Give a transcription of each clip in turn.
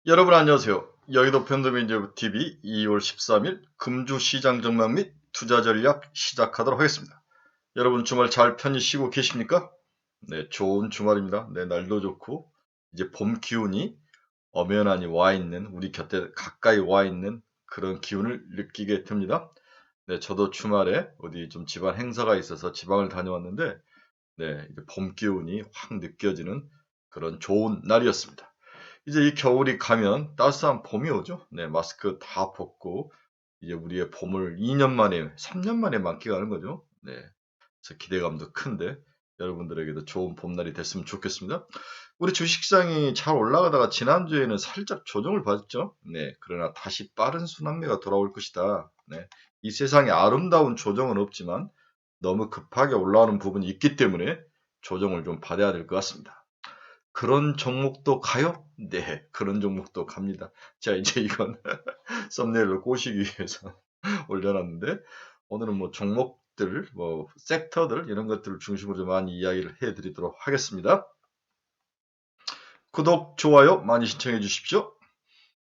여러분 안녕하세요. 여의도 펀드매니저 TV 2월 13일 금주 시장 전망 및 투자 전략 시작하도록 하겠습니다. 여러분 주말 잘 편히 쉬고 계십니까? 네, 좋은 주말입니다. 네, 날도 좋고 이제 봄 기운이 엄연하니 와 있는 우리 곁에 가까이 와 있는 그런 기운을 느끼게 됩니다. 네, 저도 주말에 어디 좀 집안 행사가 있어서 지방을 다녀왔는데 네, 이제 봄 기운이 확 느껴지는 그런 좋은 날이었습니다. 이제 이 겨울이 가면 따스한 봄이 오죠. 네, 마스크 다 벗고 이제 우리의 봄을 2년 만에, 3년 만에 만끽하는 거죠. 네, 그래서 기대감도 큰데 여러분들에게도 좋은 봄날이 됐으면 좋겠습니다. 우리 주식시장이 잘 올라가다가 지난주에는 살짝 조정을 받았죠. 네, 그러나 다시 빠른 순환매가 돌아올 것이다. 네, 이 세상에 아름다운 조정은 없지만 너무 급하게 올라오는 부분이 있기 때문에 조정을 좀 받아야 될 것 같습니다. 그런 종목도 가요? 네, 그런 종목도 갑니다. 자, 이제 이건 썸네일로 꼬시기 위해서 올려놨는데, 오늘은 뭐 종목들, 뭐 섹터들, 이런 것들을 중심으로 좀 많이 이야기를 해드리도록 하겠습니다. 구독, 좋아요 많이 신청해 주십시오.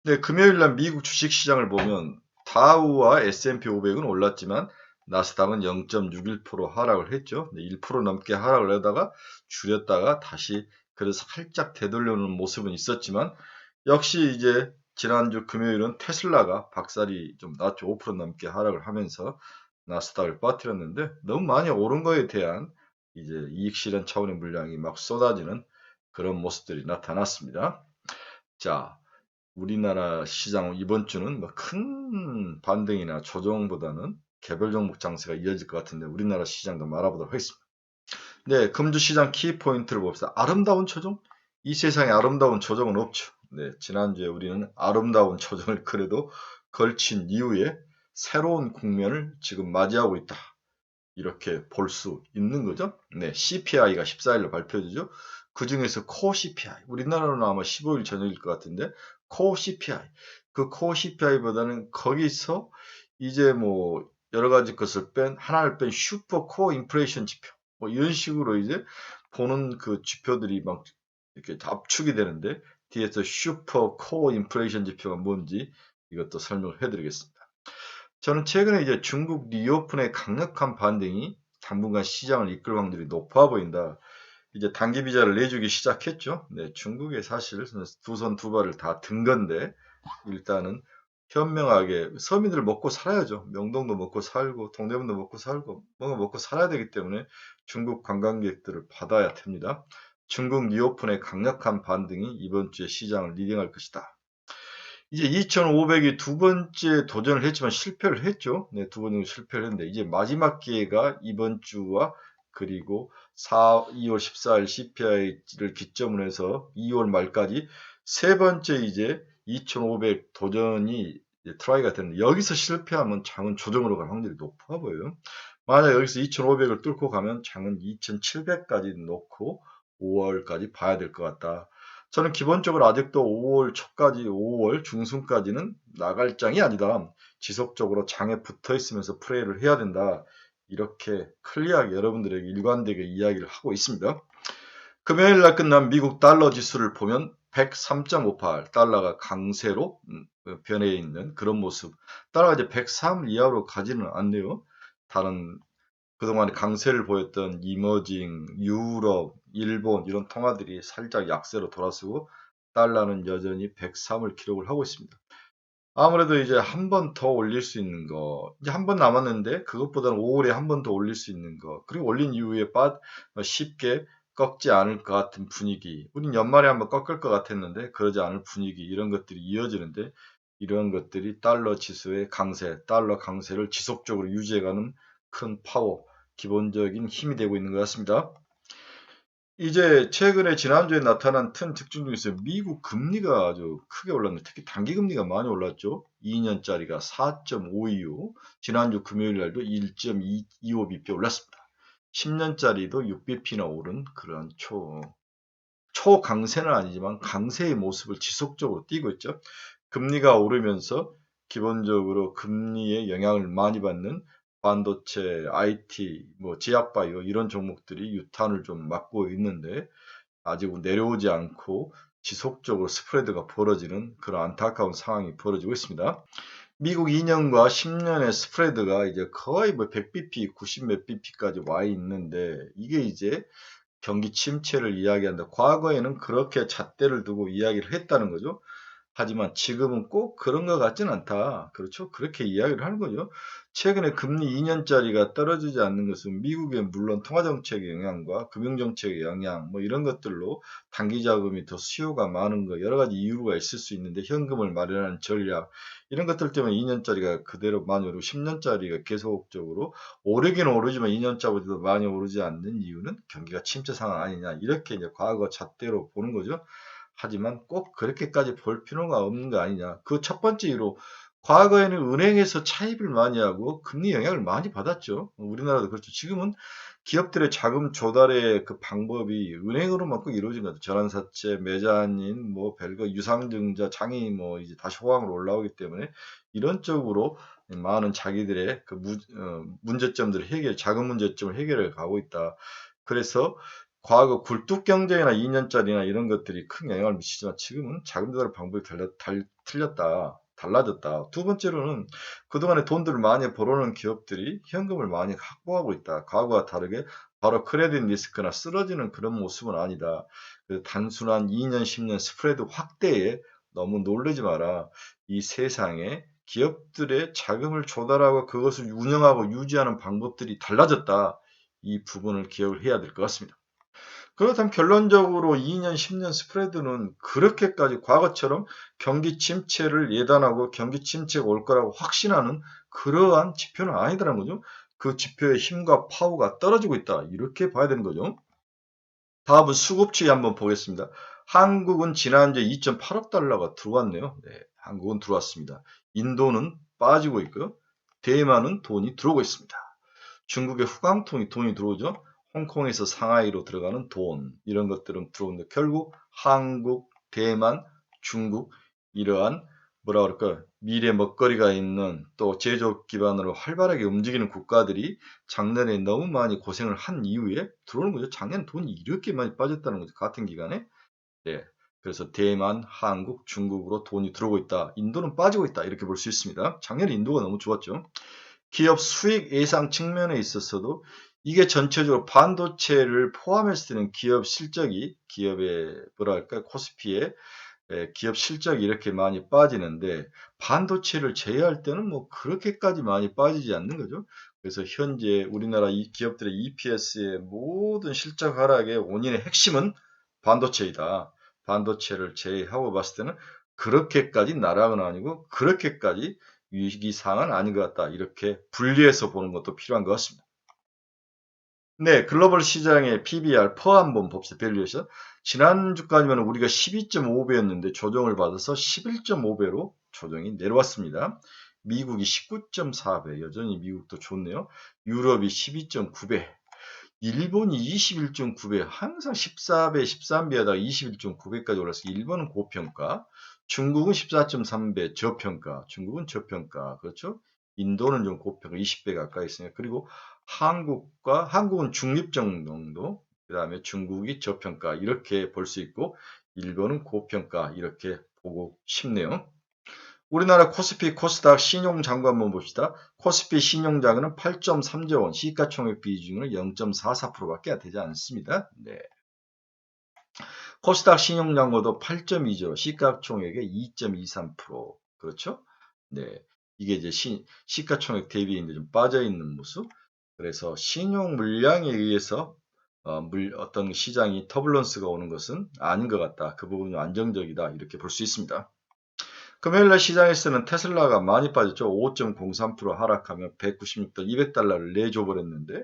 네, 금요일 날 미국 주식 시장을 보면 다우와 S&P 500은 올랐지만 나스닥은 0.61% 하락을 했죠. 네, 1% 넘게 하락을 하다가 줄였다가 다시 그래서 살짝 되돌려오는 모습은 있었지만 역시 이제 지난주 금요일은 테슬라가 박살이 좀 났죠. 5% 넘게 하락을 하면서 나스닥을 빠뜨렸는데 너무 많이 오른 거에 대한 이제 이익 실현 차원의 물량이 막 쏟아지는 그런 모습들이 나타났습니다. 자, 우리나라 시장 이번 주는 뭐 큰 반등이나 조정보다는 개별 종목 장세가 이어질 것 같은데 우리나라 시장도 알아보도록 하겠습니다. 네, 금주 시장 키 포인트를 봅시다. 아름다운 조정? 이 세상에 아름다운 조정은 없죠. 네, 지난주에 우리는 아름다운 조정을 그래도 걸친 이후에 새로운 국면을 지금 맞이하고 있다. 이렇게 볼 수 있는 거죠. 네, CPI가 14일로 발표되죠. 그 중에서 코어 CPI, 우리나라로는 아마 15일 저녁일 것 같은데, 코어 CPI, 그 코어 CPI보다는 거기서 이제 뭐 여러 가지 것을 하나를 뺀 슈퍼 코어 인플레이션 지표, 뭐 이런 식으로 이제 보는 그 지표들이 막 이렇게 압축이 되는데, 뒤에서 슈퍼 코어 인플레이션 지표가 뭔지 이것도 설명을 해드리겠습니다. 저는 최근에 이제 중국 리오픈의 강력한 반등이 당분간 시장을 이끌 확률이 높아 보인다. 이제 단기 비자를 내주기 시작했죠. 네, 중국에 사실 두 손 두 발을 다 든 건데 일단은 현명하게 서민들 먹고 살아야죠. 명동도 먹고 살고 동대문도 먹고 살고 뭔가 먹고 살아야 되기 때문에 중국 관광객들을 받아야 됩니다. 중국 리오픈의 강력한 반등이 이번 주에 시장을 리딩할 것이다. 이제 2,500이 두 번째 도전을 했지만 실패를 했죠. 네, 두 번 정도 실패를 했는데 이제 마지막 기회가 이번 주와 그리고 2월 14일 CPI를 기점으로 해서 2월 말까지 세 번째 이제 2,500 도전이 트라이가 되는데 여기서 실패하면 장은 조정으로 갈 확률이 높아 보여요. 만약 여기서 2,500을 뚫고 가면 장은 2,700까지 놓고 5월까지 봐야 될 것 같다. 저는 기본적으로 아직도 5월 초까지, 5월 중순까지는 나갈 장이 아니다. 지속적으로 장에 붙어 있으면서 플레이를 해야 된다. 이렇게 클리어하게 여러분들에게 일관되게 이야기를 하고 있습니다. 금요일 날 끝난 미국 달러 지수를 보면 103.58 달러가 강세로 변해 있는 그런 모습. 달러가 이제 103 이하로 가지는 않네요. 다른 그동안 강세를 보였던 이머징, 유럽, 일본 이런 통화들이 살짝 약세로 돌아서고 달러는 여전히 103을 기록을 하고 있습니다. 아무래도 이제 한 번 더 올릴 수 있는 거, 이제 한 번 남았는데 그것보다는 5월에 한 번 더 올릴 수 있는 거, 그리고 올린 이후에 쉽게 꺾지 않을 것 같은 분위기. 우린 연말에 한번 꺾을 것 같았는데 그러지 않을 분위기 이런 것들이 이어지는데 이런 것들이 달러 지수의 강세, 달러 강세를 지속적으로 유지해가는 큰 파워, 기본적인 힘이 되고 있는 것 같습니다. 이제 최근에 지난주에 나타난 큰 특징 중에서 미국 금리가 아주 크게 올랐는데 특히 단기 금리가 많이 올랐죠. 2년짜리가 4.525, 지난주 금요일 날도 1.25bp 올랐습니다. 10년짜리도 6bp나 오른 그런 초강세는 아니지만 강세의 모습을 지속적으로 띠고 있죠. 금리가 오르면서 기본적으로 금리의 영향을 많이 받는 반도체, IT, 뭐 제약바이오 이런 종목들이 유탄을 좀 맞고 있는데 아직 내려오지 않고 지속적으로 스프레드가 벌어지는 그런 안타까운 상황이 벌어지고 있습니다. 미국 2년과 10년의 스프레드가 이제 거의 뭐 100bp, 90 몇 bp까지 와 있는데 이게 이제 경기 침체를 이야기한다. 과거에는 그렇게 잣대를 두고 이야기를 했다는 거죠. 하지만 지금은 꼭 그런 것 같지는 않다. 그렇죠? 그렇게 이야기를 하는 거죠. 최근에 금리 2년짜리가 떨어지지 않는 것은 미국의 물론 통화정책의 영향과 금융정책의 영향 뭐 이런 것들로 단기자금이 더 수요가 많은 거 여러 가지 이유가 있을 수 있는데 현금을 마련하는 전략 이런 것들 때문에 2년짜리가 그대로 많이 오르고 10년짜리가 계속적으로 오르기는 오르지만 2년짜리보다 많이 오르지 않는 이유는 경기가 침체 상황 아니냐 이렇게 이제 과거 잣대로 보는 거죠. 하지만 꼭 그렇게까지 볼 필요가 없는 거 아니냐. 그 첫 번째 이유로 과거에는 은행에서 차입을 많이 하고 금리 영향을 많이 받았죠. 우리나라도 그렇죠. 지금은 기업들의 자금 조달의 그 방법이 은행으로만 꼭 이루어진 것 같아요. 전환사채, 매자님, 뭐 별거 유상증자, 장애인 뭐 이제 다시 호황으로 올라오기 때문에 이런 쪽으로 많은 자기들의 그 문제점들을 자금 문제점을 해결해 가고 있다. 그래서 과거 굴뚝 경제나 2년짜리나 이런 것들이 큰 영향을 미치지만 지금은 자금 조달 방법이 틀렸다. 달라졌다. 두 번째로는 그동안에 돈들을 많이 벌어놓은 기업들이 현금을 많이 확보하고 있다. 과거와 다르게 바로 크레딧 리스크나 쓰러지는 그런 모습은 아니다. 단순한 2년, 10년 스프레드 확대에 너무 놀라지 마라. 이 세상에 기업들의 자금을 조달하고 그것을 운영하고 유지하는 방법들이 달라졌다. 이 부분을 기억을 해야 될 것 같습니다. 그렇다면 결론적으로 2년, 10년 스프레드는 그렇게까지 과거처럼 경기 침체를 예단하고 경기 침체가 올 거라고 확신하는 그러한 지표는 아니더라는 거죠. 그 지표의 힘과 파워가 떨어지고 있다. 이렇게 봐야 되는 거죠. 다음은 수급추이 한번 보겠습니다. 한국은 지난주에 2.8억 달러가 들어왔네요. 네, 한국은 들어왔습니다. 인도는 빠지고 있고요. 대만은 돈이 들어오고 있습니다. 중국의 후광통이 돈이 들어오죠. 홍콩에서 상하이로 들어가는 돈 이런 것들은 들어오는데 결국 한국, 대만, 중국 이러한 뭐라 그럴까요? 미래 먹거리가 있는 또 제조업 기반으로 활발하게 움직이는 국가들이 작년에 너무 많이 고생을 한 이후에 들어오는 거죠. 작년 돈이 이렇게 많이 빠졌다는 거죠. 같은 기간에. 네. 그래서 대만, 한국, 중국으로 돈이 들어오고 있다. 인도는 빠지고 있다. 이렇게 볼 수 있습니다. 작년에 인도가 너무 좋았죠. 기업 수익 예상 측면에 있어서도 이게 전체적으로 반도체를 포함했을 때는 기업 실적이 기업의 뭐랄까 코스피의 기업 실적이 이렇게 많이 빠지는데 반도체를 제외할 때는 뭐 그렇게까지 많이 빠지지 않는 거죠. 그래서 현재 우리나라 이 기업들의 EPS의 모든 실적 하락의 원인의 핵심은 반도체이다. 반도체를 제외하고 봤을 때는 그렇게까지 나락은 아니고 그렇게까지 위기상은 아닌 것 같다. 이렇게 분리해서 보는 것도 필요한 것 같습니다. 네, 글로벌 시장의 PBR 퍼 한번 봅시다. 밸류에이션. 지난주까지면 우리가 12.5배였는데 조정을 받아서 11.5배로 조정이 내려왔습니다. 미국이 19.4배, 여전히 미국도 좋네요. 유럽이 12.9배, 일본이 21.9배, 항상 14배, 13배하다가 21.9배까지 올라서 일본은 고평가, 중국은 14.3배 저평가, 중국은 저평가, 그렇죠? 인도는 좀 고평가, 20배 가까이 있으니까. 그리고 한국은 중립적 정도, 그 다음에 중국이 저평가, 이렇게 볼 수 있고, 일본은 고평가, 이렇게 보고 싶네요. 우리나라 코스피 코스닥 신용장부 한번 봅시다. 코스피 신용장은 8.3조 원, 시가총액 비중은 0.44%밖에 되지 않습니다. 네. 코스닥 신용장부도 8.2조, 시가총액의 2.23%. 그렇죠? 네. 이게 이제 시가총액 대비에 좀 빠져 있는 모습. 그래서 신용 물량에 의해서 어떤 시장이 터뷸런스가 오는 것은 아닌 것 같다. 그 부분은 안정적이다. 이렇게 볼 수 있습니다. 금요일날 시장에서는 테슬라가 많이 빠졌죠. 5.03% 하락하며 196달러, 200달러를 내줘버렸는데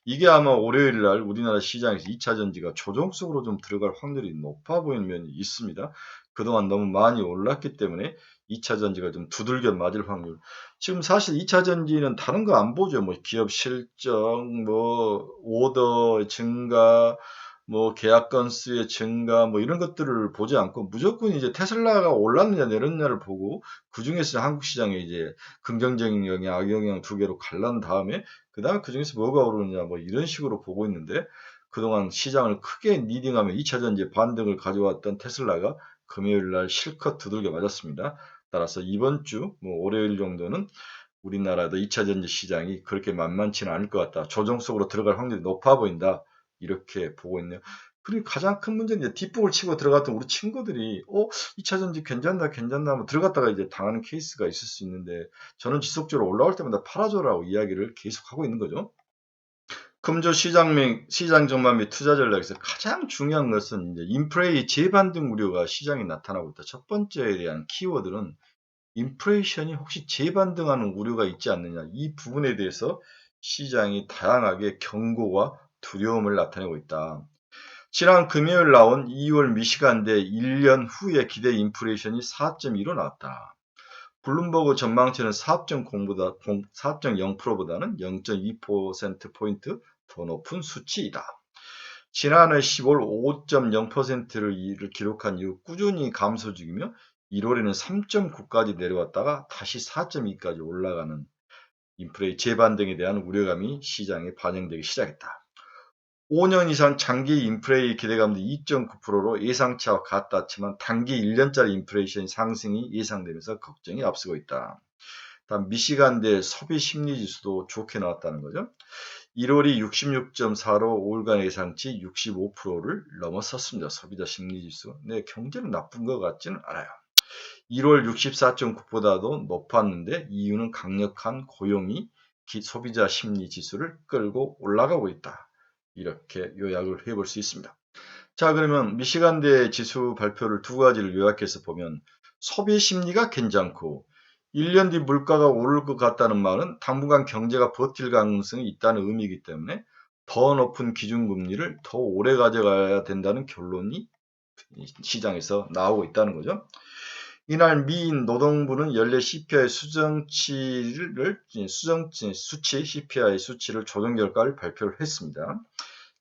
이게 아마 월요일날 우리나라 시장에서 2차 전지가 조정 속으로 좀 들어갈 확률이 높아 보이는 면이 있습니다. 그동안 너무 많이 올랐기 때문에 2차 전지가 좀 두들겨 맞을 확률. 지금 사실 2차 전지는 다른 거 안 보죠. 뭐 기업 실적, 뭐 오더 증가, 뭐 계약 건수의 증가 뭐 이런 것들을 보지 않고 무조건 이제 테슬라가 올랐느냐 내렸느냐를 보고 그중에서 한국 시장에 이제 긍정적인 영향, 악영향 두 개로 갈란 다음에 그다음에 그중에서 뭐가 오르느냐 뭐 이런 식으로 보고 있는데 그동안 시장을 크게 리딩하며 2차전지 반등을 가져왔던 테슬라가 금요일날 실컷 두들겨 맞았습니다. 따라서 이번 주 월요일 정도는 우리나라도 2차전지 시장이 그렇게 만만치는 않을 것 같다. 조정 속으로 들어갈 확률이 높아 보인다. 이렇게 보고 있네요. 그리고 가장 큰 문제는 이제 뒷북을 치고 들어갔던 우리 친구들이 2차전지 괜찮나 뭐 들어갔다가 이제 당하는 케이스가 있을 수 있는데 저는 지속적으로 올라올 때마다 팔아줘라고 이야기를 계속하고 있는 거죠. 금주 시장 전망 및 투자 전략에서 가장 중요한 것은 이제 인플레이 재반등 우려가 시장에 나타나고 있다. 첫 번째에 대한 키워드는 인플레이션이 혹시 재반등하는 우려가 있지 않느냐. 이 부분에 대해서 시장이 다양하게 경고와 두려움을 나타내고 있다. 지난 금요일 나온 2월 미시간대 1년 후의 기대 인플레이션이 4.2로 나왔다. 블룸버그 전망치는 4.0%보다는 0.2%포인트 더 높은 수치이다. 지난해 10월 5.0%를 기록한 이후 꾸준히 감소 중이며 1월에는 3.9까지 내려왔다가 다시 4.2까지 올라가는 인플레이 재반등에 대한 우려감이 시장에 반영되기 시작했다. 5년 이상 장기 인플레이 기대감도 2.9%로 예상치와 같았지만 단기 1년짜리 인플레이션 상승이 예상되면서 걱정이 앞서고 있다. 다음 미시간대 소비 심리 지수도 좋게 나왔다는 거죠. 1월이 66.4로 5일간 예상치 65%를 넘어섰습니다. 소비자 심리 지수. 네, 경제는 나쁜 것 같지는 않아요. 1월 64.9보다도 높았는데 이유는 강력한 고용이 소비자 심리 지수를 끌고 올라가고 있다. 이렇게 요약을 해볼 수 있습니다. 자, 그러면 미시간대 지수 발표를 두 가지를 요약해서 보면 소비 심리가 괜찮고 1년 뒤 물가가 오를 것 같다는 말은 당분간 경제가 버틸 가능성이 있다는 의미이기 때문에 더 높은 기준금리를 더 오래 가져가야 된다는 결론이 시장에서 나오고 있다는 거죠. 이날 미인 노동부는 연례 CPI 수치 CPI 수치를 조정 결과를 발표를 했습니다.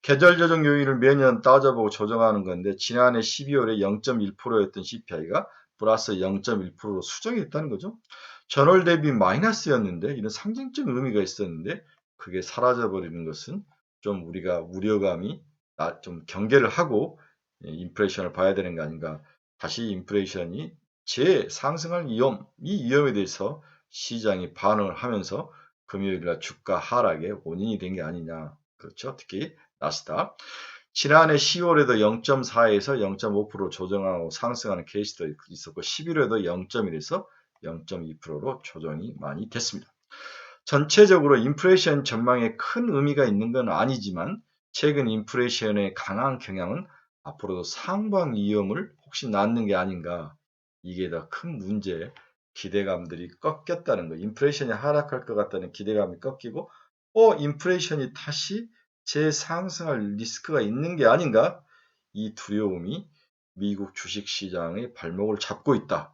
계절 조정 요인을 매년 따져보고 조정하는 건데 지난해 12월에 0.1%였던 CPI가 플러스 0.1%로 수정했다는 거죠. 전월 대비 마이너스였는데 이런 상징적 의미가 있었는데 그게 사라져버리는 것은 좀 우리가 우려감이 좀 경계를 하고 인플레이션을 봐야 되는 거 아닌가. 다시 인플레이션이 재상승할 위험, 이 위험에 대해서 시장이 반응을 하면서 금요일날 주가 하락의 원인이 된 게 아니냐. 그렇죠. 특히 나스닥. 지난해 10월에도 0.4에서 0.5% 조정하고 상승하는 케이스도 있었고 11월에도 0.1에서 0.2%로 조정이 많이 됐습니다. 전체적으로 인플레이션 전망에 큰 의미가 있는 건 아니지만 최근 인플레이션의 강한 경향은 앞으로도 상방 위험을 혹시 낳는 게 아닌가. 이게 더 큰 문제, 기대감들이 꺾였다는 거. 인플레이션이 하락할 것 같다는 기대감이 꺾이고 인플레이션이 다시 재상승할 리스크가 있는 게 아닌가? 이 두려움이 미국 주식시장의 발목을 잡고 있다.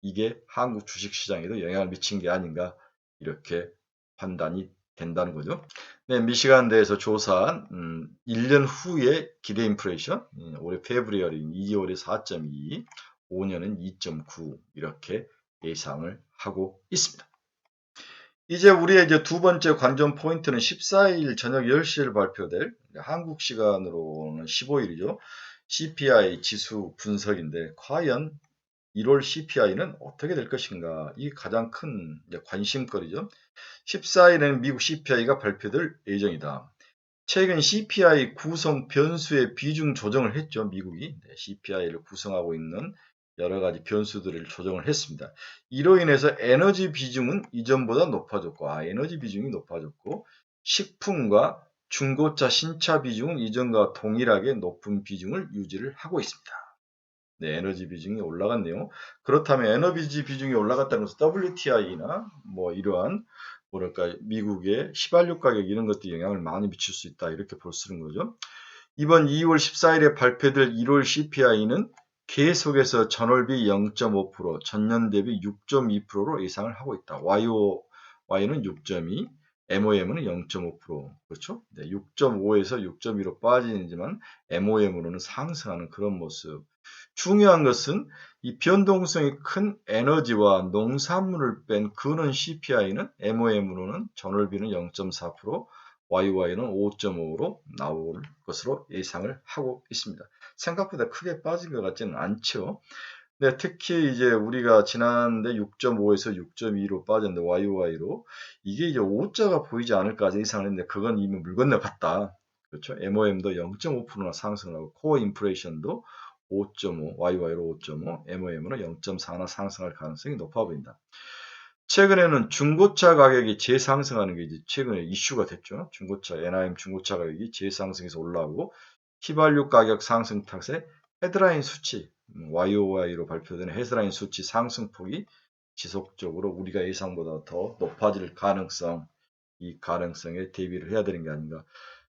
이게 한국 주식시장에도 영향을 미친 게 아닌가? 이렇게 판단이 된다는 거죠. 네, 미시간대에서 조사한 1년 후의 기대 인플레이션, 올해 페브리얼이 2월에 4.2, 5년은 2.9 이렇게 예상을 하고 있습니다. 이제 우리의 이제 두 번째 관전 포인트는 14일 저녁 10시에 발표될 한국 시간으로는 15일이죠. CPI 지수 분석인데 과연 1월 CPI는 어떻게 될 것인가? 이 가장 큰 관심거리죠. 14일에는 미국 CPI가 발표될 예정이다. 최근 CPI 구성 변수의 비중 조정을 했죠. 미국이 CPI를 구성하고 있는 여러 가지 변수들을 조정을 했습니다. 이로 인해서 에너지 비중은 이전보다 높아졌고, 에너지 비중이 높아졌고, 식품과 중고차 신차 비중은 이전과 동일하게 높은 비중을 유지를 하고 있습니다. 네, 에너지 비중이 올라갔네요. 그렇다면 에너지 비중이 올라갔다는 것은 WTI나 뭐 이러한 뭐랄까 미국의 휘발유 가격 이런 것도 영향을 많이 미칠 수 있다 이렇게 볼 수 있는 거죠. 이번 2월 14일에 발표될 1월 CPI는 계속해서 전월비 0.5%, 전년 대비 6.2%로 예상을 하고 있다. Y는 6.2, MOM은 0.5%. 그렇죠? 네, 6.5에서 6.2로 빠지지만 MOM으로는 상승하는 그런 모습. 중요한 것은 이 변동성이 큰 에너지와 농산물을 뺀 근원 CPI는 MOM으로는 전월비는 0.4%, YY는 5.5로 나올 것으로 예상을 하고 있습니다. 생각보다 크게 빠진 것 같지는 않죠. 네, 특히 이제 우리가 지난데 6.5에서 6.2로 빠졌는데 YY로 이게 이제 5자가 보이지 않을까 예상을 했는데 그건 이미 물 건너갔다. 그렇죠. MOM도 0.5%나 상승하고 코어 인플레이션도 5.5, YY로 5.5, MOM으로 0.4나 상승할 가능성이 높아 보인다. 최근에는 중고차 가격이 재상승하는 게 이제 최근에 이슈가 됐죠. 중고차, NIM 중고차 가격이 재상승해서 올라오고 휘발유 가격 상승 탓에 헤드라인 수치, YOY로 발표되는 헤드라인 수치 상승폭이 지속적으로 우리가 예상보다 더 높아질 가능성, 이 가능성에 대비를 해야 되는 게 아닌가.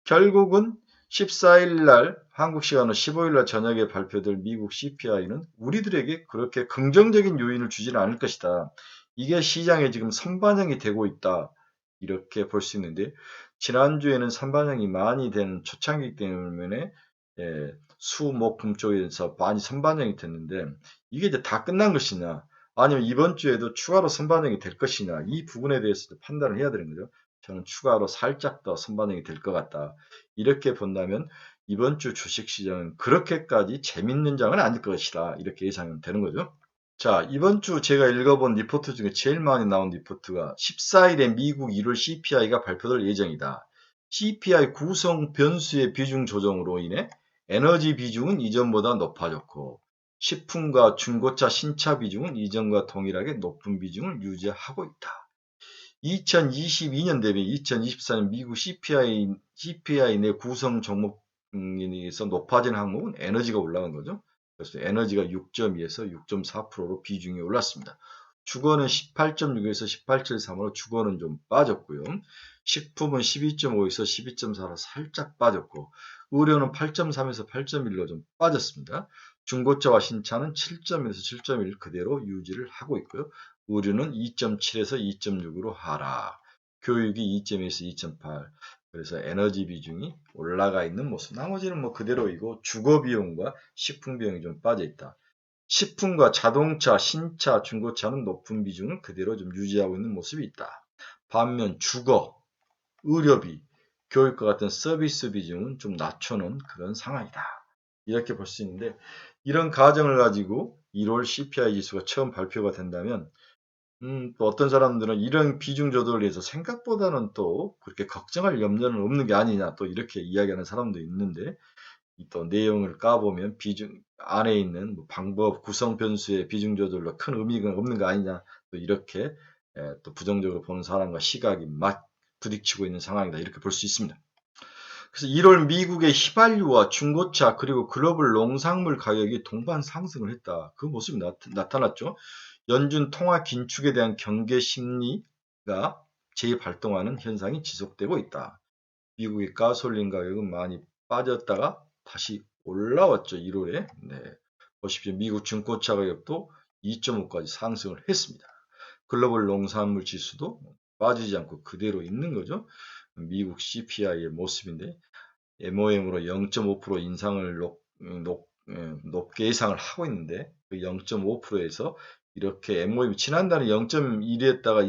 결국은 14일 날 한국 시간으로 15일 날 저녁에 발표될 미국 CPI는 우리들에게 그렇게 긍정적인 요인을 주지는 않을 것이다. 이게 시장에 지금 선반영이 되고 있다. 이렇게 볼 수 있는데 지난주에는 선반영이 많이 된 초창기 때문에 수, 목, 금 쪽에서 많이 선반영이 됐는데 이게 이제 다 끝난 것이냐 아니면 이번 주에도 추가로 선반영이 될 것이냐 이 부분에 대해서도 판단을 해야 되는 거죠. 저는 추가로 살짝 더 선반영이 될 것 같다. 이렇게 본다면 이번 주 주식시장은 그렇게까지 재밌는 장은 아닐 것이다. 이렇게 예상이 되는 거죠. 자, 이번 주 제가 읽어본 리포트 중에 제일 많이 나온 리포트가 14일에 미국 1월 CPI가 발표될 예정이다. CPI 구성 변수의 비중 조정으로 인해 에너지 비중은 이전보다 높아졌고 식품과 중고차 신차 비중은 이전과 동일하게 높은 비중을 유지하고 있다. 2022년 대비 2024년 미국 CPI 내 구성 종목에서 높아진 항목은 에너지가 올라간 거죠. 그래서 에너지가 6.2에서 6.4%로 비중이 올랐습니다. 주거는 18.6에서 18.3으로 주거는 좀 빠졌고요. 식품은 12.5에서 12.4로 살짝 빠졌고 의료는 8.3에서 8.1로 좀 빠졌습니다. 중고차와 신차는 7.1에서 7.1 그대로 유지를 하고 있고요. 의료는 2.7에서 2.6으로 하락. 교육이 2.2에서 2.8. 그래서 에너지 비중이 올라가 있는 모습. 나머지는 뭐 그대로이고 주거 비용과 식품 비용이 좀 빠져 있다. 식품과 자동차, 신차, 중고차는 높은 비중을 그대로 좀 유지하고 있는 모습이 있다. 반면 주거, 의료비, 교육과 같은 서비스 비중은 좀 낮춰놓은 그런 상황이다. 이렇게 볼 수 있는데 이런 가정을 가지고 1월 CPI 지수가 처음 발표가 된다면 또 어떤 사람들은 이런 비중 조절을 위해서 생각보다는 또 그렇게 걱정할 염려는 없는 게 아니냐 또 이렇게 이야기하는 사람도 있는데 또 내용을 까보면 비중 안에 있는 뭐 방법 구성 변수의 비중 조절로 큰 의미가 없는 거 아니냐 또 이렇게 또 부정적으로 보는 사람과 시각이 막 부딪히고 있는 상황이다 이렇게 볼 수 있습니다. 그래서 1월 미국의 휘발유와 중고차 그리고 글로벌 농산물 가격이 동반 상승을 했다. 그 모습이 나타났죠. 연준 통화 긴축에 대한 경계 심리가 재발동하는 현상이 지속되고 있다. 미국의 가솔린 가격은 많이 빠졌다가 다시 올라왔죠. 1월에. 네. 보십시오. 미국 중고차 가격도 2.5까지 상승을 했습니다. 글로벌 농산물 지수도 빠지지 않고 그대로 있는 거죠. 미국 CPI의 모습인데 MOM으로 0.5% 인상을 높게 예상을 하고 있는데 그 0.5%에서 이렇게 MOM 지난달에 0.1이었다가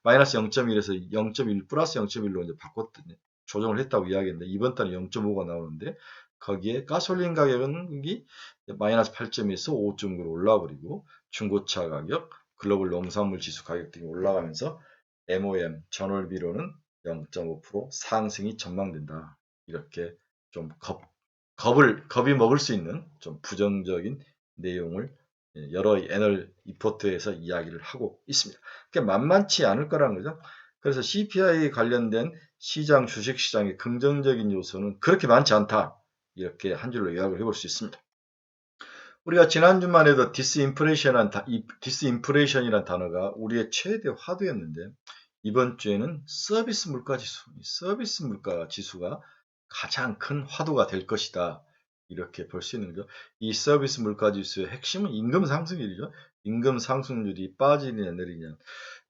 마이너스 0.1에서 0.1 플러스 0.1로 이제 바꿨더니 조정을 했다고 이야기했는데 이번 달에 0.5가 나오는데 거기에 가솔린 가격이 마이너스 8.2에서 5.9로 올라버리고 중고차 가격, 글로벌 농산물 지수 가격들이 올라가면서 MOM 전월비로는 0.5% 상승이 전망된다. 이렇게 좀 겁이 먹을 수 있는 좀 부정적인 내용을 여러 애널 리포트에서 이야기를 하고 있습니다. 그게 만만치 않을 거라는 거죠. 그래서 CPI 관련된 시장, 주식시장의 긍정적인 요소는 그렇게 많지 않다. 이렇게 한 줄로 요약을 해볼 수 있습니다. 우리가 지난주만 해도 디스인플레이션이라는 단어가 우리의 최대 화두였는데 이번 주에는 서비스 물가 지수가 가장 큰 화두가 될 것이다. 이렇게 볼 수 있는 거죠. 이 서비스 물가 지수의 핵심은 임금 상승률이죠. 임금 상승률이 빠지느냐 내리느냐.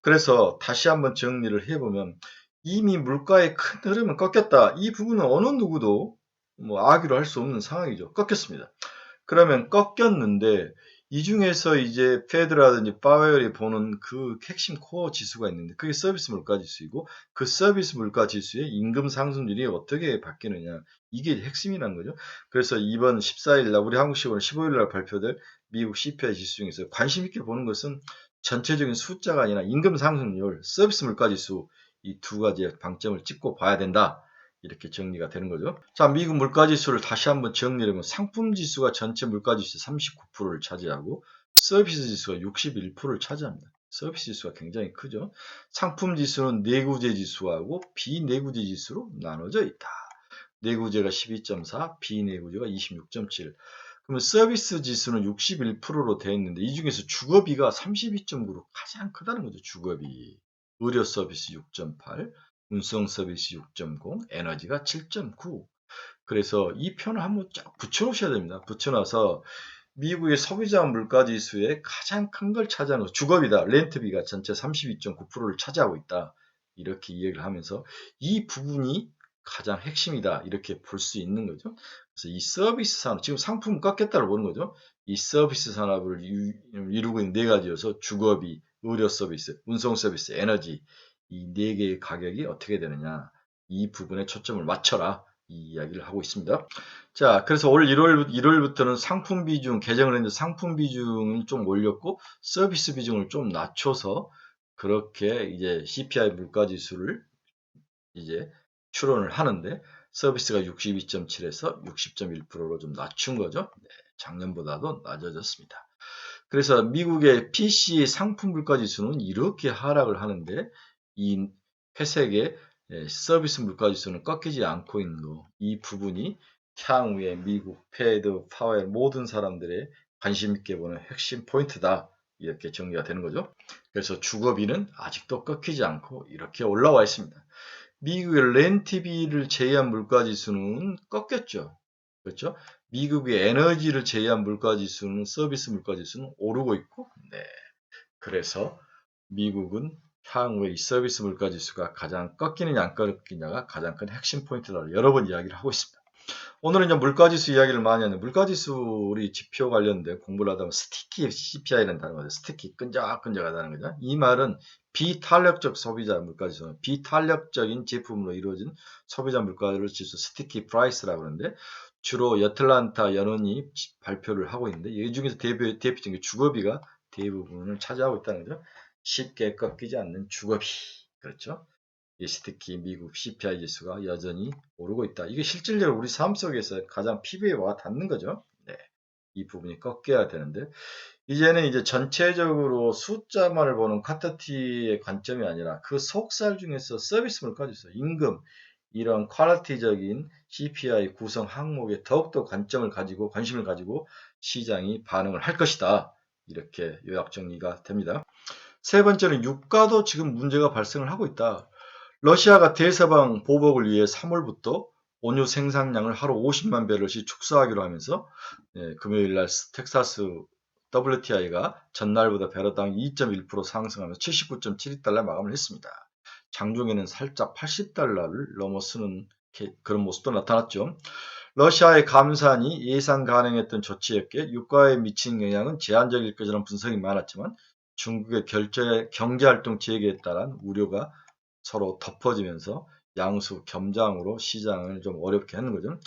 그래서 다시 한번 정리를 해보면 이미 물가의 큰 흐름은 꺾였다. 이 부분은 어느 누구도 뭐 악의로 할 수 없는 상황이죠. 꺾였습니다. 그러면 꺾였는데 이 중에서 이제 페드라든지 파웰이 보는 그 핵심 코어 지수가 있는데 그게 서비스 물가 지수이고 그 서비스 물가 지수의 임금 상승률이 어떻게 바뀌느냐 이게 핵심이라는 거죠. 그래서 이번 14일 날 우리 한국 시간으로 15일 날 발표될 미국 CPI 지수 중에서 관심 있게 보는 것은 전체적인 숫자가 아니라 임금 상승률, 서비스 물가 지수 이 두 가지의 방점을 찍고 봐야 된다. 이렇게 정리가 되는 거죠. 자, 미국 물가지수를 다시 한번 정리하면 상품지수가 전체 물가지수 39%를 차지하고 서비스지수가 61%를 차지합니다. 서비스지수가 굉장히 크죠. 상품지수는 내구재지수하고 비내구재지수로 나눠져 있다. 내구재가 12.4, 비내구재가 26.7. 그러면 서비스지수는 61%로 되어 있는데 이 중에서 주거비가 32.9로 가장 크다는 거죠. 주거비. 의료 서비스 6.8, 운송 서비스 6.0, 에너지가 7.9. 그래서 이 표는 한번 쫙 붙여놓으셔야 됩니다. 붙여놔서 미국의 소비자 물가지수의 가장 큰 걸 차지하는 주거비다. 렌트비가 전체 32.9%를 차지하고 있다. 이렇게 이야기를 하면서 이 부분이 가장 핵심이다. 이렇게 볼 수 있는 거죠. 그래서 이 서비스 산업, 지금 상품은 깎였다고 보는 거죠. 이 서비스 산업을 이루고 있는 네 가지여서 주거비, 의료 서비스, 운송 서비스, 에너지 이 네 개의 가격이 어떻게 되느냐. 이 부분에 초점을 맞춰라. 이 이야기를 하고 있습니다. 자, 그래서 올 1월부터는 상품 비중, 개정을 했는데 상품 비중을 좀 올렸고, 서비스 비중을 좀 낮춰서, 그렇게 이제 CPI 물가지수를 이제 추론을 하는데, 서비스가 62.7에서 60.1%로 좀 낮춘 거죠. 네, 작년보다도 낮아졌습니다. 그래서 미국의 PC 상품 물가지수는 이렇게 하락을 하는데, 이 회색의 서비스 물가지수는 꺾이지 않고 있는 거, 이 부분이 향후에 미국, 페드, 파웰 모든 사람들의 관심 있게 보는 핵심 포인트다. 이렇게 정리가 되는 거죠. 그래서 주거비는 아직도 꺾이지 않고 이렇게 올라와 있습니다. 미국의 렌트비를 제외한 물가지수는 꺾였죠. 그렇죠? 미국의 에너지를 제외한 물가지수는 서비스 물가지수는 오르고 있고, 네. 그래서 미국은 향후에 이 서비스 물가지수가 가장 꺾이느냐 안 꺾이느냐가 가장 큰 핵심 포인트다. 여러 번 이야기를 하고 있습니다. 오늘은 이제 물가지수 이야기를 많이 하는데 물가지수 우리 지표 관련된 공부를 하다 보면 스티키 CPI라는 단어가 있어요. 스티키 끈적끈적하다는 거죠. 이 말은 비탄력적 소비자 물가지수, 비탄력적인 제품으로 이루어진 소비자 물가를 지수 스티키 프라이스라고 하는데 주로 여틀란타 연원이 발표를 하고 있는데 이 중에서 대표적인 주거비가 대부분을 차지하고 있다는 거죠. 쉽게 꺾이지 않는 주거비. 그렇죠? 특히 미국 CPI 지수가 여전히 오르고 있다. 이게 실질적으로 우리 삶 속에서 가장 피부에 와 닿는 거죠. 네. 이 부분이 꺾여야 되는데 이제는 이제 전체적으로 숫자만을 보는 쿼터티의 관점이 아니라 그 속살 중에서 서비스 물가지수, 임금 이런 퀄리티적인 CPI 구성 항목에 더욱더 관심을 가지고 시장이 반응을 할 것이다. 이렇게 요약 정리가 됩니다. 세 번째는 유가도 지금 문제가 발생을 하고 있다. 러시아가 대서방 보복을 위해 3월부터 원유 생산량을 하루 50만 배럴씩 축소하기로 하면서 금요일 날 텍사스 WTI가 전날보다 배럴당 2.1% 상승하면서 79.72달러에 마감을 했습니다. 장중에는 살짝 80달러를 넘어서는 그런 모습도 나타났죠. 러시아의 감산이 예상 가능했던 조치였기에 유가에 미친 영향은 제한적일 것이라는 분석이 많았지만 중국의 경제활동 재개에 따른 우려가 서로 덮어지면서 양수 겸장으로 시장을 좀 어렵게 하는 거죠.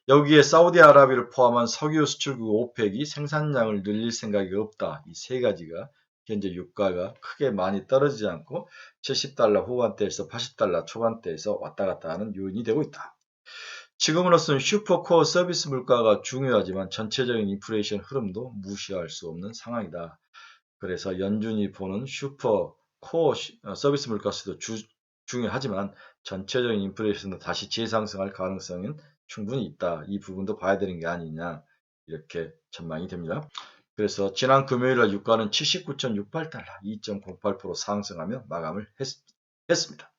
여기에 사우디아라비아를 포함한 석유 수출국 오펙이 생산량을 늘릴 생각이 없다. 이 세 가지가 현재 유가가 크게 많이 떨어지지 않고 70달러 후반대에서 80달러 초반대에서 왔다 갔다 하는 요인이 되고 있다. 지금으로서는 슈퍼코어 서비스 물가가 중요하지만 전체적인 인플레이션 흐름도 무시할 수 없는 상황이다. 그래서 연준이 보는 슈퍼코어 서비스 물가수도 중요하지만 전체적인 인플레이션도 다시 재상승할 가능성은 충분히 있다. 이 부분도 봐야 되는 게 아니냐 이렇게 전망이 됩니다. 그래서 지난 금요일날 유가는 79.68달러 2.08% 상승하며 마감을 했습니다.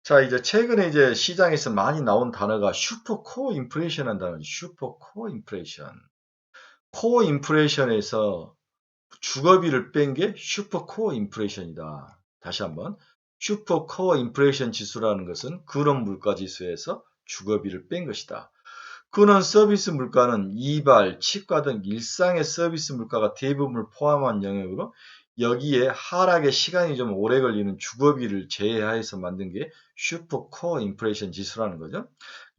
자, 이제 최근에 이제 시장에서 많이 나온 단어가 슈퍼코어 인플레이션이라는 단어죠. 슈퍼코어 인플레이션. 코어 인플레이션에서 주거비를 뺀 게 슈퍼코어 인플레이션이다. 다시 한번. 슈퍼코어 인플레이션 지수라는 것은 그런 물가 지수에서 주거비를 뺀 것이다. 근원 서비스 물가는 이발, 치과 등 일상의 서비스 물가가 대부분을 포함한 영역으로 여기에 하락의 시간이 좀 오래 걸리는 주거비를 제외하여서 만든 게 슈퍼 코어 인플레이션 지수라는 거죠.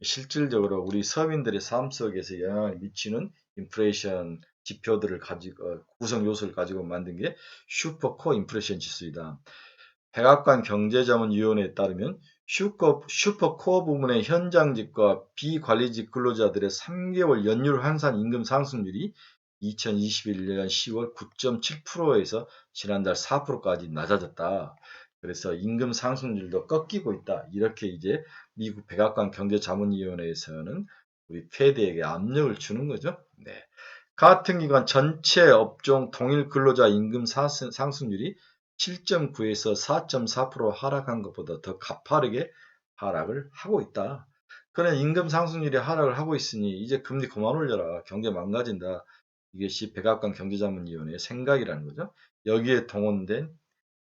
실질적으로 우리 서민들의 삶 속에서 영향을 미치는 인플레이션 지표들을 가지고 구성 요소를 가지고 만든 게 슈퍼 코어 인플레이션 지수이다. 백악관 경제자문위원회에 따르면 슈퍼 코어 부문의 현장직과 비관리직 근로자들의 3개월 연율 환산 임금 상승률이 2021년 10월 9.7%에서 지난달 4%까지 낮아졌다. 그래서 임금 상승률도 꺾이고 있다. 이렇게 이제 미국 백악관 경제자문위원회에서는 우리 페드에게 압력을 주는 거죠. 네. 같은 기간 전체 업종 동일 근로자 임금 상승률이 7.9에서 4.4% 하락한 것보다 더 가파르게 하락을 하고 있다. 그런 임금 상승률이 하락을 하고 있으니 이제 금리 그만 올려라. 경제 망가진다. 이것이 백악관 경제자문위원회의 생각이라는 거죠. 여기에 동원된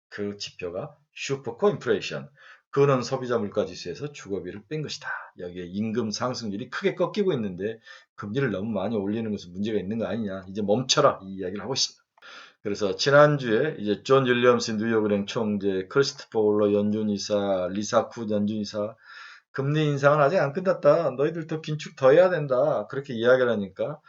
그 지표가 슈퍼코 인플레이션, 근원 소비자 물가 지수에서 주거비를 뺀 것이다. 여기에 임금 상승률이 크게 꺾이고 있는데 금리를 너무 많이 올리는 것은 문제가 있는 거 아니냐. 이제 멈춰라. 이 이야기를 하고 있습니다. 그래서 지난주에 이제 존 윌리엄스 뉴욕은행 총재, 크리스토퍼 올러 연준이사, 리사 굿 연준이사 금리 인상은 아직 안 끝났다. 너희들 더 긴축 더 해야 된다. 그렇게 이야기를 하니까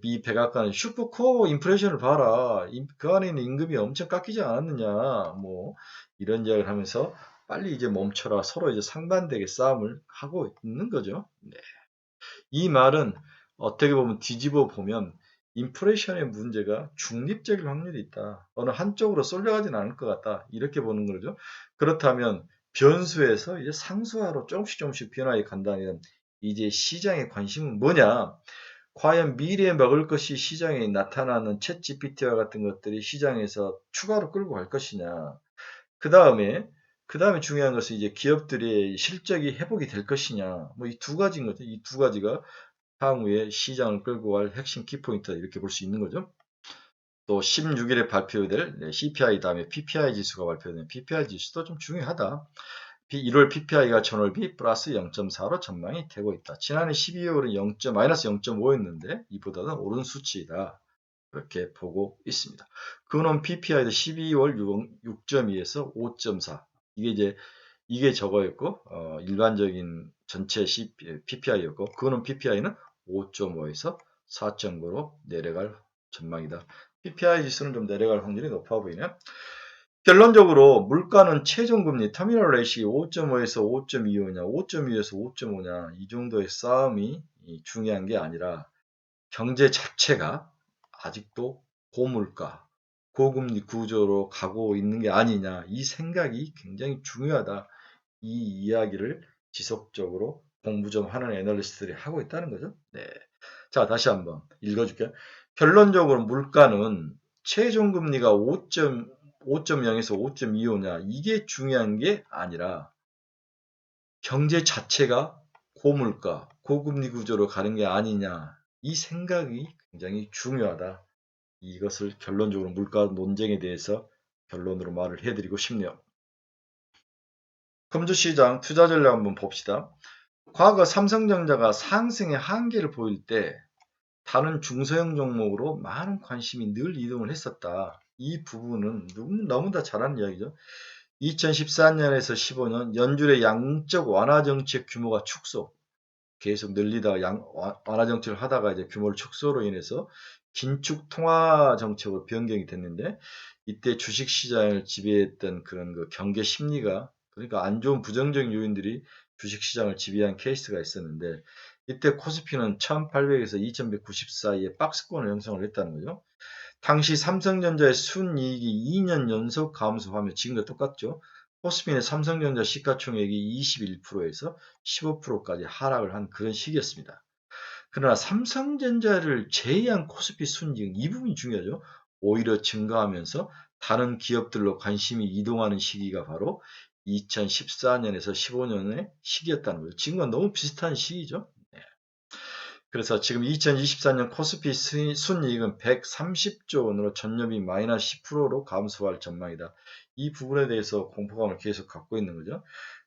미 백악관은 슈퍼코어 인플레이션을 봐라. 그 안에 있는 임금이 엄청 깎이지 않았느냐. 뭐 이런 이야기를 하면서 빨리 이제 멈춰라. 서로 이제 상반되게 싸움을 하고 있는 거죠. 네. 이 말은 어떻게 보면 뒤집어 보면 인플레이션의 문제가 중립적일 확률이 있다. 어느 한쪽으로 쏠려가지는 않을 것 같다. 이렇게 보는 거죠. 그렇다면 변수에서 이제 상수화로 조금씩 변화해 간다면 이제 시장의 관심은 뭐냐? 과연 미래에 먹을 것이 시장에 나타나는 챗 GPT와 같은 것들이 시장에서 추가로 끌고 갈 것이냐? 그 다음에 중요한 것은 이제 기업들의 실적이 회복이 될 것이냐? 뭐 이 두 가지인 거죠. 이 두 가지가 향후에 시장을 끌고 갈 핵심 키포인트다. 이렇게 볼 수 있는 거죠. 또 16일에 발표될 CPI 다음에 PPI 지수가 발표되는 PPI 지수도 좀 중요하다. 1월 PPI가 전월비 플러스 0.4로 전망이 되고 있다. 지난해 12월은 마이너스 0.5였는데 이보다는 오른 수치이다. 그렇게 보고 있습니다. 근원 PPI도 12월 6.2에서 5.4. 이게 저거였고 일반적인 전체 PPI였고 근원 PPI는 5.5에서 4.9로 내려갈 전망이다. PPI 지수는 좀 내려갈 확률이 높아 보이네요. 결론적으로 물가는 최종금리 터미널 레이시 5.5에서 5.25냐, 5.2에서 5.5냐 이 정도의 싸움이 중요한 게 아니라 경제 자체가 아직도 고물가, 고금리 구조로 가고 있는 게 아니냐 이 생각이 굉장히 중요하다. 이 이야기를 지속적으로 공부 좀 하는 애널리스트들이 하고 있다는 거죠. 네. 자, 다시 한번 읽어줄게요. 결론적으로 물가는 최종금리가 5.0에서 5.25냐 이게 중요한 게 아니라 경제 자체가 고물가, 고금리 구조로 가는 게 아니냐 이 생각이 굉장히 중요하다. 이것을 결론적으로 물가 논쟁에 대해서 결론으로 말을 해드리고 싶네요. 금주시장 투자 전략 한번 봅시다. 과거 삼성전자가 상승의 한계를 보일 때 다른 중소형 종목으로 많은 관심이 늘 이동을 했었다. 이 부분은 너무 다 잘하는 이야기죠. 2014년에서 15년 연준의 양적 완화 정책 규모가 축소, 계속 늘리다가 완화 정책을 하다가 이제 규모를 축소로 인해서 긴축 통화 정책으로 변경이 됐는데 이때 주식 시장을 지배했던 그런 그 경계 심리가 그러니까 안 좋은 부정적인 요인들이 주식 시장을 지배한 케이스가 있었는데 이때 코스피는 1800에서 2190 사이에 박스권을 형성을 했다는 거죠. 당시 삼성전자의 순이익이 2년 연속 감소하며 지금과 똑같죠. 코스피는 삼성전자 시가총액이 21%에서 15%까지 하락을 한 그런 시기였습니다. 그러나 삼성전자를 제외한 코스피 순이익 이 부분이 중요하죠. 오히려 증가하면서 다른 기업들로 관심이 이동하는 시기가 바로 2014년에서 15년의 시기였다는 거죠. 지금과 너무 비슷한 시기죠. 네. 그래서 지금 2024년 코스피 순이익은 130조 원으로 전년비 마이너스 10%로 감소할 전망이다. 이 부분에 대해서 공포감을 계속 갖고 있는 거죠.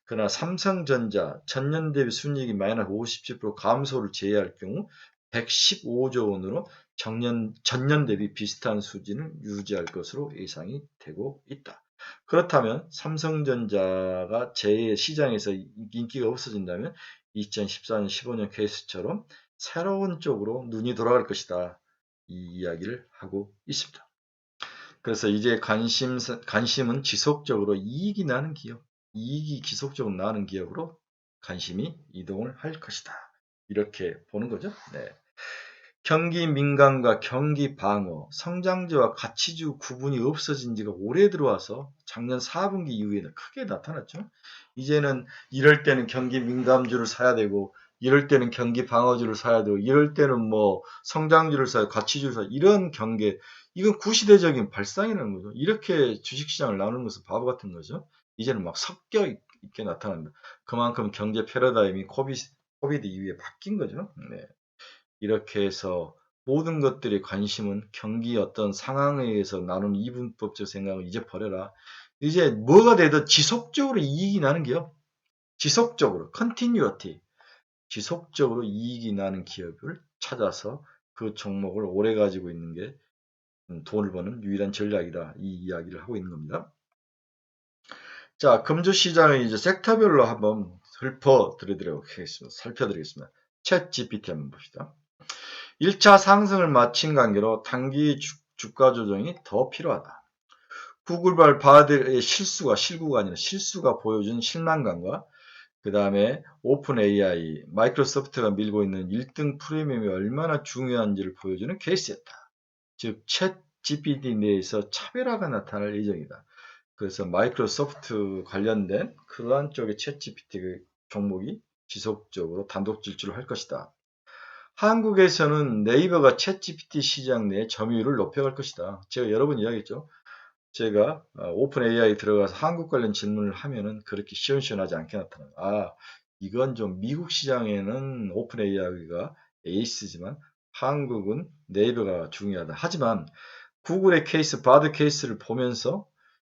그러나 삼성전자 전년 대비 순이익이 마이너스 57% 감소를 제외할 경우 115조 원으로 전년 대비 비슷한 수준을 유지할 것으로 예상이 되고 있다. 그렇다면 삼성전자가 시장에서 인기가 없어진다면 2014년, 15년 케이스처럼 새로운 쪽으로 눈이 돌아갈 것이다. 이 이야기를 하고 있습니다. 그래서 이제 관심은 지속적으로 이익이 나는 기업, 이익이 지속적으로 나는 기업으로 관심이 이동을 할 것이다. 이렇게 보는 거죠. 네. 경기 민감과 경기 방어, 성장주와 가치주 구분이 없어진 지가 오래 들어와서 작년 4분기 이후에는 크게 나타났죠. 이제는 이럴 때는 경기 민감주를 사야 되고, 이럴 때는 경기 방어주를 사야 되고, 이럴 때는 뭐 성장주를 사야 가치주를 사야 이런 경계, 이건 구시대적인 발상이라는 거죠. 이렇게 주식시장을 나누는 것은 바보 같은 거죠. 이제는 막 섞여 있게 나타난다. 그만큼 경제 패러다임이 코비드 이후에 바뀐 거죠. 네. 이렇게 해서 모든 것들의 관심은 경기 어떤 상황에 의해서 나눈 이분법적 생각을 이제 버려라. 이제 뭐가 되든 지속적으로 이익이 나는 기업, 지속적으로 continuity, 지속적으로 이익이 나는 기업을 찾아서 그 종목을 오래 가지고 있는 게 돈을 버는 유일한 전략이다. 이 이야기를 하고 있는 겁니다. 자, 금주 시장을 이제 섹터별로 한번 살펴드리겠습니다. 챗 GPT 한번 봅시다. 1차 상승을 마친 관계로 단기 주가 조정이 더 필요하다. 구글발 바드의 실수가 아니라 실수가 보여준 실망감과 그 다음에 오픈 AI, 마이크로소프트가 밀고 있는 1등 프리미엄이 얼마나 중요한지를 보여주는 케이스였다. 즉, 챗 GPT 내에서 차별화가 나타날 예정이다. 그래서 마이크로소프트 관련된 그러한 쪽의 챗 GPT 종목이 지속적으로 단독 질주를 할 것이다. 한국에서는 네이버가 챗GPT 시장 내 점유율을 높여갈 것이다. 제가 여러 번 이야기했죠. 제가 오픈 AI 들어가서 한국 관련 질문을 하면은 그렇게 시원시원하지 않게 나타나요. 아, 이건 좀 미국 시장에는 오픈 AI가 에이스지만 한국은 네이버가 중요하다. 하지만 구글의 케이스, 바드 케이스를 보면서